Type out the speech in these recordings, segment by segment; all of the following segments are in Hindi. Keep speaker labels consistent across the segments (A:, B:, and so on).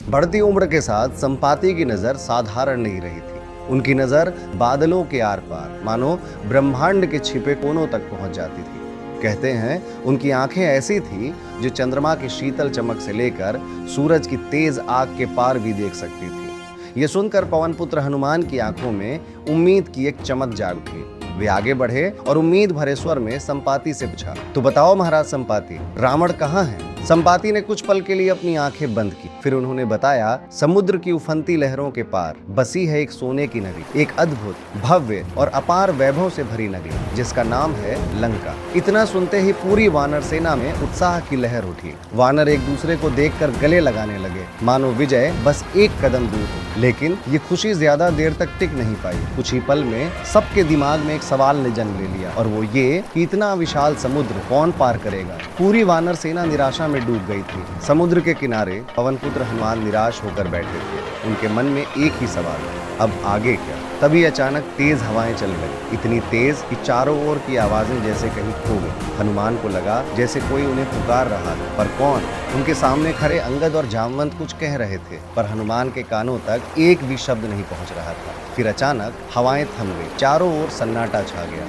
A: बढ़ती उम्र के साथ संपाति की नजर साधारण नहीं रही थी। उनकी नजर बादलों के आर पार, मानो ब्रह्मांड के छिपे कोनों तक पहुंच जाती थी। कहते हैं उनकी आंखें ऐसी थी जो चंद्रमा की शीतल चमक से लेकर सूरज की तेज आग के पार भी देख सकती थी। ये सुनकर पवन पुत्र हनुमान की आंखों में उम्मीद की एक चमक जाग उठी। वे आगे बढ़े और उम्मीद भरे स्वर में संपाति से पूछा, तो बताओ महाराज संपाति, रावण कहाँ है? संपाति ने कुछ पल के लिए अपनी आंखें बंद की। फिर उन्होंने बताया, समुद्र की उफनती लहरों के पार बसी है एक सोने की नगरी, एक अद्भुत, भव्य और अपार वैभव से भरी नगरी जिसका नाम है लंका। इतना सुनते ही पूरी वानर सेना में उत्साह की लहर उठी। वानर एक दूसरे को देखकर गले लगाने लगे, मानो विजय बस एक कदम दूर हो। लेकिन ये खुशी ज्यादा देर तक टिक नहीं पाई। कुछ ही पल में सबके दिमाग में एक सवाल ने जन्म ले लिया, और वो ये कि इतना विशाल समुद्र कौन पार करेगा। पूरी वानर सेना निराशा में डूब गई थी। समुद्र के किनारे पवन पुत्र हनुमान निराश होकर बैठे थे। उनके मन में एक ही सवाल, अब आगे क्या? तभी अचानक तेज हवाएं चल गई, इतनी तेज कि चारों ओर की आवाजें जैसे कहीं खो गई। हनुमान को लगा जैसे कोई उन्हें पुकार रहा है, पर कौन? उनके सामने खड़े अंगद और जामवंत कुछ कह रहे थे, पर हनुमान के कानों तक एक भी शब्द नहीं पहुंच रहा था। फिर अचानक हवाएं थम गई, चारों ओर सन्नाटा छा गया।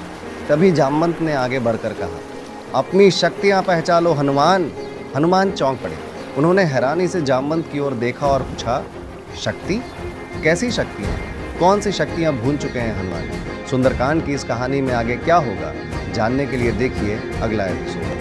A: तभी जामवंत ने आगे बढ़कर कहा, अपनी शक्तियां पहचानो हनुमान। हनुमान चौंक पड़े। उन्होंने हैरानी से जामवंत की ओर देखा और पूछा, शक्ति? कैसी शक्तियां? कौन सी शक्तियां भूल चुके हैं हनुमान? सुंदरकांड की इस कहानी में आगे क्या होगा, जानने के लिए देखिए अगला एपिसोड।